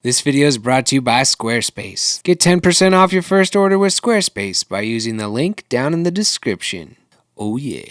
This video is brought to you by Squarespace. Get 10% off your first order with Squarespace by using the link down in the description. Oh yeah.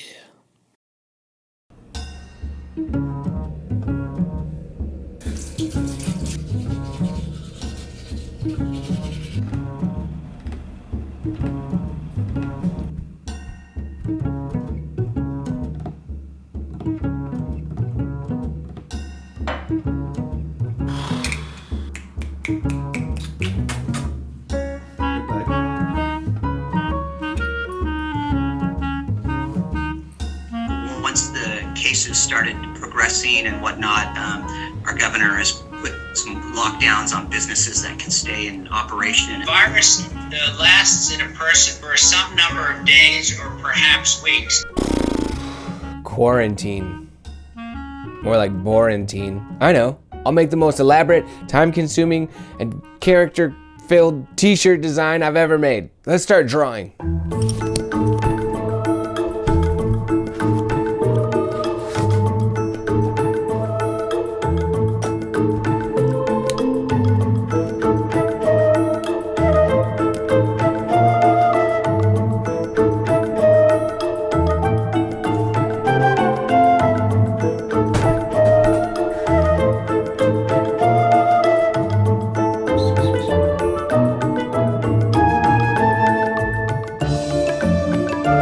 Once the cases started progressing and whatnot, our governor has put some lockdowns on businesses that can stay in operation. The virus lasts in a person for some number of days or perhaps weeks. Quarantine. More like Borantine. I know. I'll make the most elaborate, time-consuming, and character-filled t-shirt design I've ever made. Let's start drawing.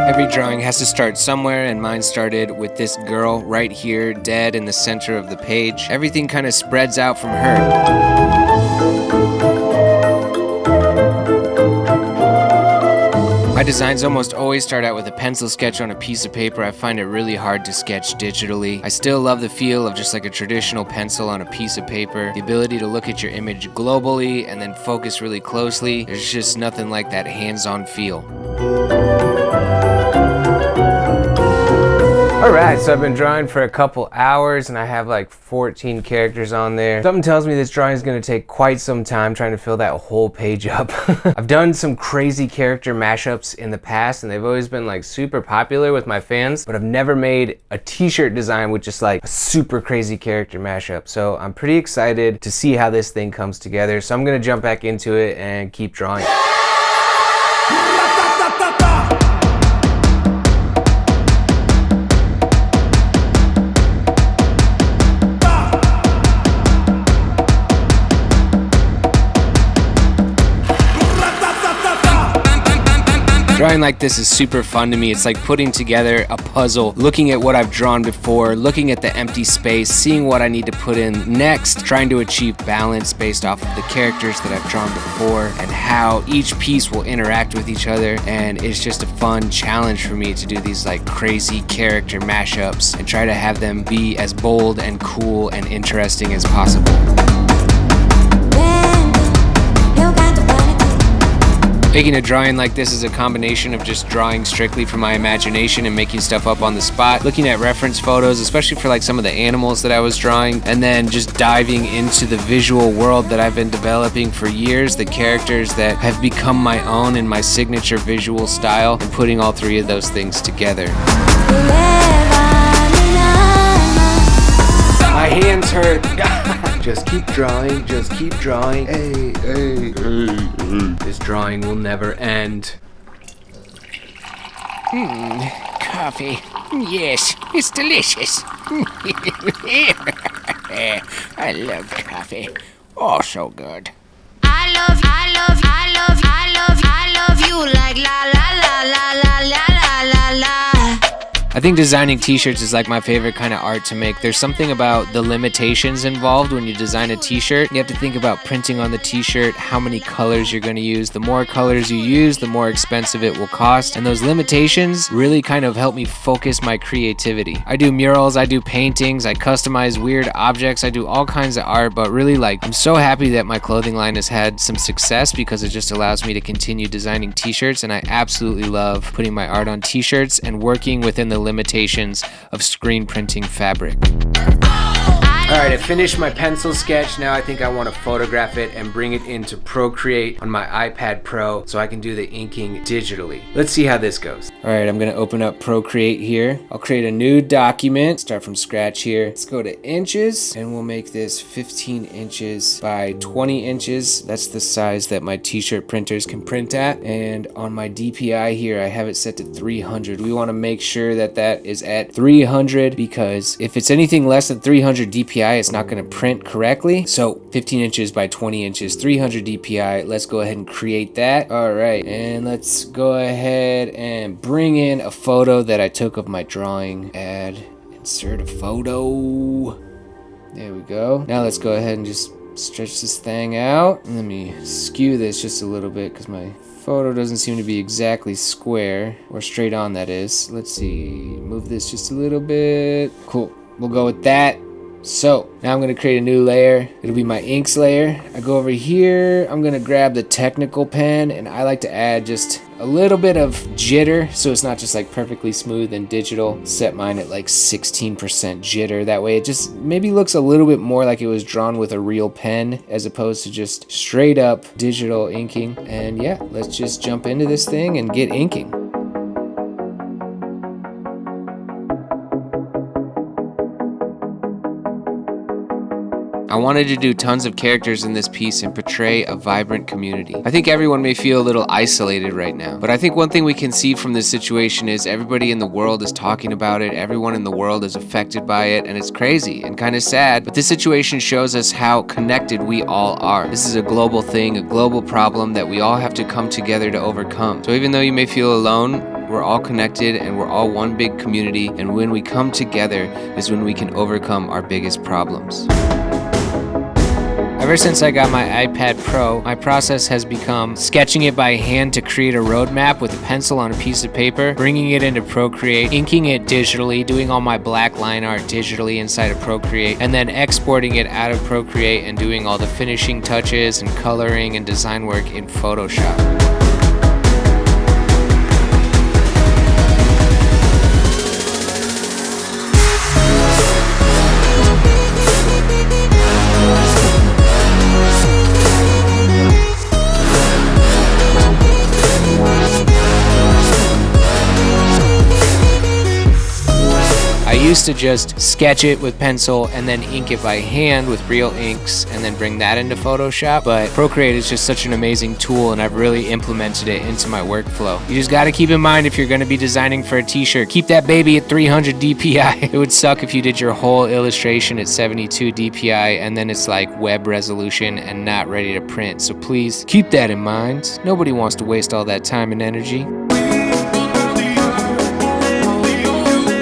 Every drawing has to start somewhere, and mine started with this girl right here, dead in the center of the page. Everything kind of spreads out from her. My designs almost always start out with a pencil sketch on a piece of paper. I find it really hard to sketch digitally. I still love the feel of just like a traditional pencil on a piece of paper. The ability to look at your image globally and then focus really closely. There's just nothing like that hands-on feel. Alright, so I've been drawing for a couple hours and I have like 14 characters on there. Something tells me this drawing is going to take quite some time trying to fill that whole page up. I've done some crazy character mashups in the past and they've always been like super popular with my fans, but I've never made a t-shirt design with just like a super crazy character mashup. So I'm pretty excited to see how this thing comes together. So I'm going to jump back into it and keep drawing. Drawing like this is super fun to me. It's like putting together a puzzle, looking at what I've drawn before, looking at the empty space, seeing what I need to put in next, trying to achieve balance based off of the characters that I've drawn before and how each piece will interact with each other. And it's just a fun challenge for me to do these like crazy character mashups and try to have them be as bold and cool and interesting as possible. Making a drawing like this is a combination of just drawing strictly from my imagination and making stuff up on the spot, looking at reference photos, especially for like some of the animals that I was drawing, and then just diving into the visual world that I've been developing for years, the characters that have become my own and my signature visual style, and putting all three of those things together. My hands hurt. Just keep drawing, just keep drawing. Hey, hey, hey, hey. This drawing will never end. Coffee. Yes, it's delicious. I love coffee. Oh, so good. I love you like la la la la la la la la. I think designing t-shirts is like my favorite kind of art to make. There's something about the limitations involved when you design a t-shirt. You have to think about printing on the t-shirt, how many colors you're going to use. The more colors you use, the more expensive it will cost. And those limitations really kind of help me focus my creativity. I do murals, I do paintings, I customize weird objects, I do all kinds of art, but really like I'm so happy that my clothing line has had some success because it just allows me to continue designing t-shirts, and I absolutely love putting my art on t-shirts and working within the limitations of screen printing fabric. I right, I finished my pencil sketch. Now I think I want to photograph it and bring it into Procreate on my iPad Pro so I can do the inking digitally. Let's see how this goes. All right, I'm gonna open up Procreate here. I'll create a new document, start from scratch here. Let's go to inches and we'll make this 15 inches by 20 inches. That's the size that my t-shirt printers can print at. And on my DPI here, I have it set to 300. We wanna make sure that that is at 300 because if it's anything less than 300 DPI, it's not gonna print correctly. So 15 inches by 20 inches, 300 DPI. Let's go ahead and create that. All right, and let's go ahead and bring in a photo that I took of my drawing. Add, insert a photo. There we go. Now let's go ahead and just stretch this thing out. Let me skew this just a little bit because my photo doesn't seem to be exactly square, or straight on that is. Let's see, move this just a little bit. Cool, we'll go with that. So now I'm gonna create a new layer. It'll be my inks layer. I go over here, I'm gonna grab the technical pen, and I like to add just a little bit of jitter so it's not just like perfectly smooth and digital. Set mine at like 16% jitter. That way it just maybe looks a little bit more like it was drawn with a real pen as opposed to just straight up digital inking. And yeah, let's just jump into this thing and get inking. I wanted to do tons of characters in this piece and portray a vibrant community. I think everyone may feel a little isolated right now, but I think one thing we can see from this situation is everybody in the world is talking about it, everyone in the world is affected by it, and it's crazy and kind of sad, but this situation shows us how connected we all are. This is a global thing, a global problem that we all have to come together to overcome. So even though you may feel alone, we're all connected and we're all one big community, and when we come together is when we can overcome our biggest problems. Ever since I got my iPad Pro, my process has become sketching it by hand to create a roadmap with a pencil on a piece of paper, bringing it into Procreate, inking it digitally, doing all my black line art digitally inside of Procreate, and then exporting it out of Procreate and doing all the finishing touches and coloring and design work in Photoshop. I used to just sketch it with pencil and then ink it by hand with real inks and then bring that into Photoshop, but Procreate is just such an amazing tool and I've really implemented it into my workflow. You just gotta keep in mind if you're gonna be designing for a t-shirt, keep that baby at 300 DPI. It would suck if you did your whole illustration at 72 DPI and then it's like web resolution and not ready to print, so please keep that in mind. Nobody wants to waste all that time and energy.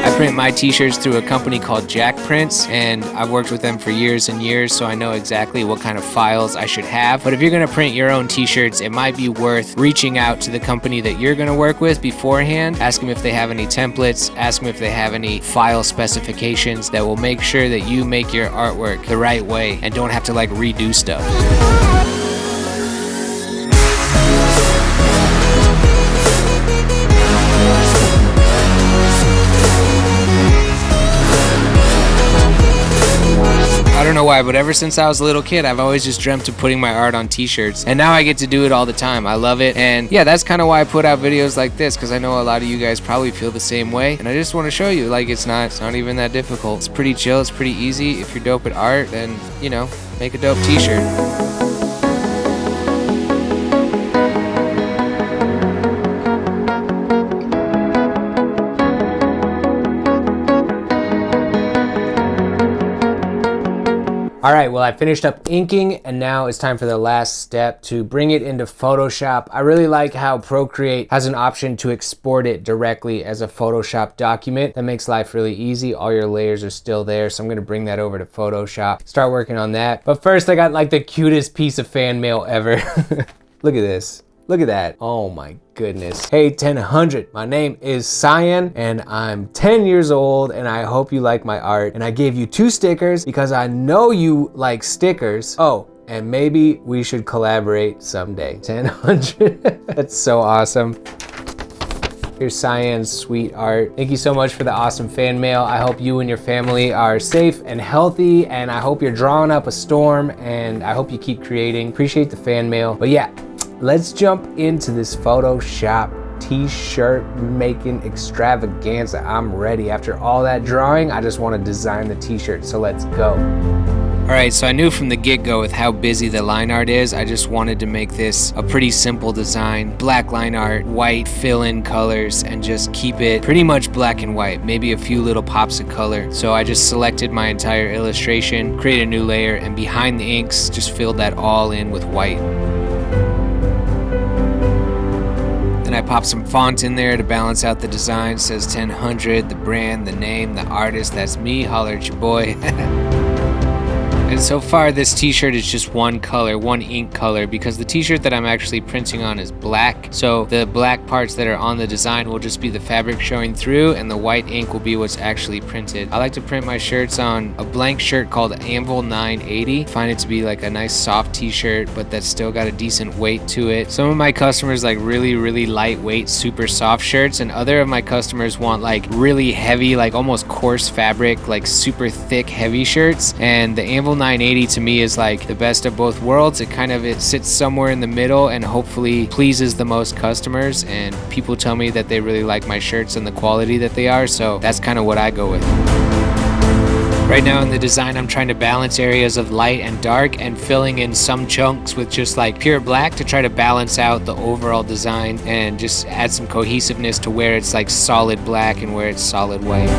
I print my t-shirts through a company called Jack Prints, and I've worked with them for years and years, so I know exactly what kind of files I should have. But if you're gonna print your own t-shirts, it might be worth reaching out to the company that you're gonna work with beforehand. Ask them if they have any templates, ask them if they have any file specifications that will make sure that you make your artwork the right way and don't have to like redo stuff. I don't know why, but ever since I was a little kid, I've always just dreamt of putting my art on t-shirts, and now I get to do it all the time. I love it, and yeah, that's kind of why I put out videos like this, because I know a lot of you guys probably feel the same way, and I just want to show you, like, it's not even that difficult. It's pretty chill, it's pretty easy. If you're dope at art, then, you know, make a dope t-shirt. All right, well, I finished up inking and now it's time for the last step to bring it into Photoshop. I really like how Procreate has an option to export it directly as a Photoshop document. That makes life really easy. All your layers are still there, so I'm gonna bring that over to Photoshop, start working on that. But first, I got like the cutest piece of fan mail ever. Look at this. Look at that. Oh my goodness. Hey 1000, my name is Swann and I'm 10 years old and I hope you like my art. And I gave you 2 stickers because I know you like stickers. Oh, and maybe we should collaborate someday. 1000. That's so awesome. Here's Cyan's sweet art. Thank you so much for the awesome fan mail. I hope you and your family are safe and healthy, and I hope you're drawing up a storm, and I hope you keep creating. Appreciate the fan mail. But yeah, let's jump into this Photoshop t-shirt making extravaganza. I'm ready. After all that drawing, I just want to design the t-shirt, so let's go. Alright, so I knew from the get-go with how busy the line art is, I just wanted to make this a pretty simple design. Black line art, white fill-in colors, and just keep it pretty much black and white, maybe a few little pops of color. So I just selected my entire illustration, created a new layer, and behind the inks, just filled that all in with white. Then I popped some font in there to balance out the design. It says 1000, the brand, the name, the artist, that's me, holler at your boy. And so far this t-shirt is just one color, one ink color, because the t-shirt that I'm actually printing on is black. So the black parts that are on the design will just be the fabric showing through, and the white ink will be what's actually printed. I like to print my shirts on a blank shirt called Anvil 980. Find it to be like a nice soft t-shirt, but that's still got a decent weight to it. Some of my customers like really lightweight, super soft shirts, and other of my customers want like really heavy, like almost coarse fabric, like super thick, heavy shirts. And the Anvil 980 to me is like the best of both worlds. It sits somewhere in the middle and hopefully pleases the most customers, and people tell me that they really like my shirts and the quality that they are, so that's kind of what I go with. Right now in the design, I'm trying to balance areas of light and dark and filling in some chunks with just like pure black to try to balance out the overall design and just add some cohesiveness to where it's like solid black and where it's solid white.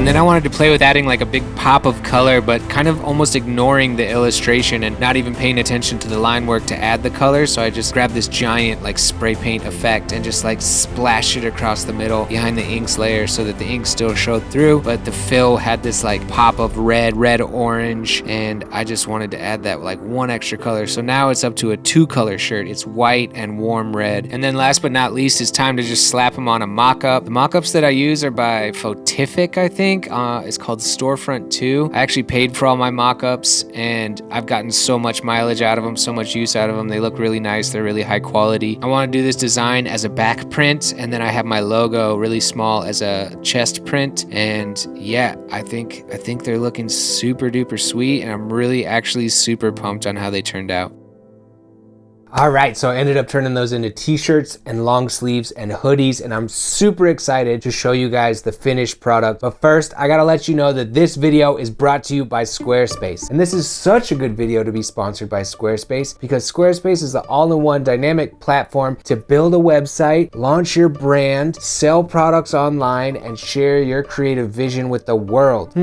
And then I wanted to play with adding like a big pop of color, but kind of almost ignoring the illustration and not even paying attention to the line work to add the color. So I just grabbed this giant like spray paint effect and just like splashed it across the middle behind the inks layer so that the ink still showed through, but the fill had this like pop of red, orange, and I just wanted to add that like one extra color. So now it's up to a 2-color shirt. It's white and warm red. And then last but not least, it's time to just slap them on a mock-up. The mock-ups that I use are by Photific, I think. It's called Storefront 2. I actually paid for all my mock-ups, and I've gotten so much mileage out of them, so much use out of them. They look really nice. They're really high quality. I want to do this design as a back print, and then I have my logo really small as a chest print. And yeah, I think they're looking super duper sweet, and I'm really actually super pumped on how they turned out. Alright, so I ended up turning those into t-shirts and long sleeves and hoodies, and I'm super excited to show you guys the finished product. But first, I gotta let you know that this video is brought to you by Squarespace. And this is such a good video to be sponsored by Squarespace, because Squarespace is the all-in-one dynamic platform to build a website, launch your brand, sell products online, and share your creative vision with the world.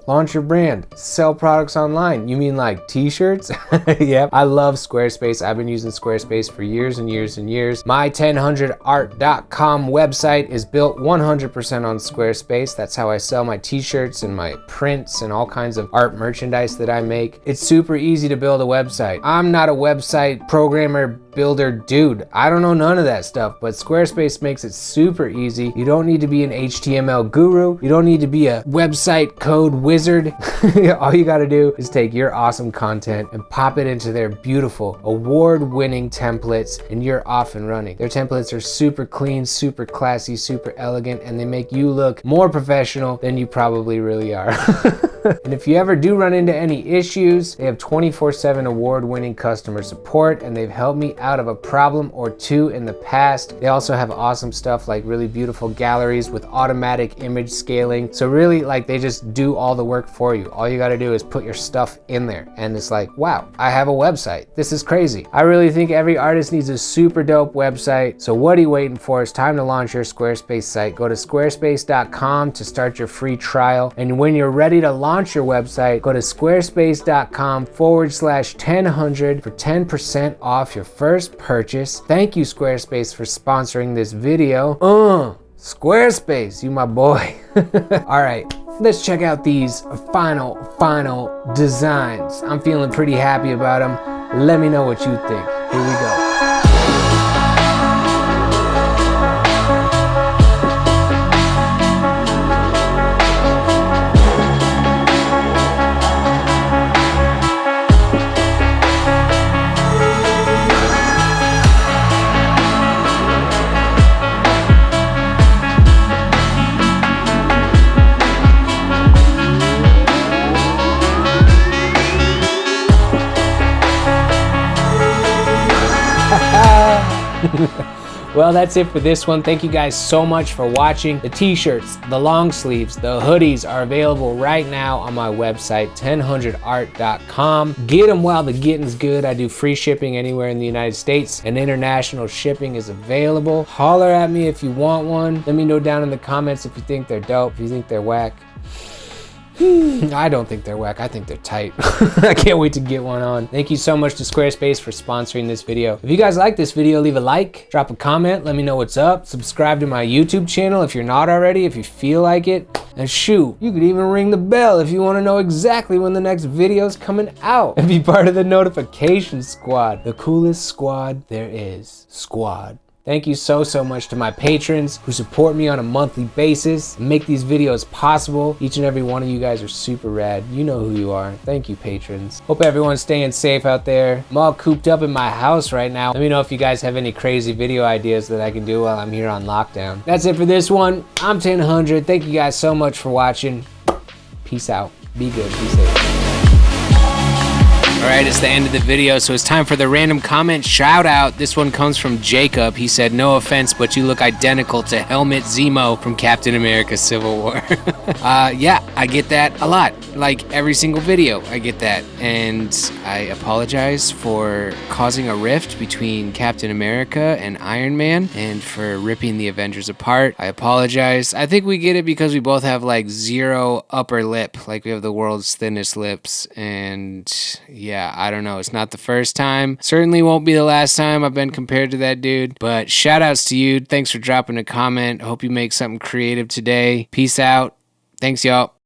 Launch your brand, sell products online. You mean like t-shirts? Yep, I love Squarespace. I've been using Squarespace for years and years and years. My 1000art.com website is built 100% on Squarespace. That's how I sell my t-shirts and my prints and all kinds of art merchandise that I make. It's super easy to build a website. I'm not a website programmer builder dude. I don't know none of that stuff, but Squarespace makes it super easy. You don't need to be an HTML guru. You don't need to be a website code wizard. All you gotta do is take your awesome content and pop it into their beautiful, award-winning templates, and you're off and running. Their templates are super clean, super classy, super elegant, and they make you look more professional than you probably really are. And if you ever do run into any issues, they have 24/7 award-winning customer support, and they've helped me out of a problem or two in the past. They also have awesome stuff like really beautiful galleries with automatic image scaling. So really, like, they just do all the work for you. All you gotta do is put your stuff in there, and it's like, wow, I have a website. This is crazy. I really think every artist needs a super dope website. So what are you waiting for? It's time to launch your Squarespace site. Go to squarespace.com to start your free trial. And when you're ready to launch your website, go to squarespace.com/1000 for 10% off your first purchase. Thank you, Squarespace, for sponsoring this video. Squarespace, you my boy. All right, let's check out these final designs. I'm feeling pretty happy about them. Let me know what you think. Here we go. Well, that's it for this one. Thank you guys so much for watching. The t-shirts, the long sleeves, the hoodies are available right now on my website, 1000art.com. Get them while the getting's good. I do free shipping anywhere in the United States, and international shipping is available. Holler at me if you want one. Let me know down in the comments if you think they're dope, if you think they're whack. I don't think they're whack. I think they're tight. I can't wait to get one on. Thank you so much to Squarespace for sponsoring this video. If you guys like this video, leave a like, drop a comment, let me know what's up. Subscribe to my YouTube channel if you're not already, if you feel like it. And shoot, you could even ring the bell if you want to know exactly when the next video's coming out. And be part of the notification squad. The coolest squad there is. Squad. Thank you so much to my patrons who support me on a monthly basis and make these videos possible. Each and every one of you guys are super rad. You know who you are. Thank you, patrons. Hope everyone's staying safe out there. I'm all cooped up in my house right now. Let me know if you guys have any crazy video ideas that I can do while I'm here on lockdown. That's it for this one. I'm 1000. Thank you guys so much for watching. Peace out. Be good. Be safe. Alright, it's the end of the video, so it's time for the random comment shout out. This one comes from Jacob. He said, no offense, but you look identical to Helmut Zemo from Captain America Civil War. Yeah, I get that a lot. Like every single video, I get that. And I apologize for causing a rift between Captain America and Iron Man and for ripping the Avengers apart. I apologize. I think we get it because we both have like zero upper lip. Like we have the world's thinnest lips. And yeah, I don't know. It's not the first time. Certainly won't be the last time I've been compared to that dude. But shout outs to you. Thanks for dropping a comment. Hope you make something creative today. Peace out. Thanks, y'all.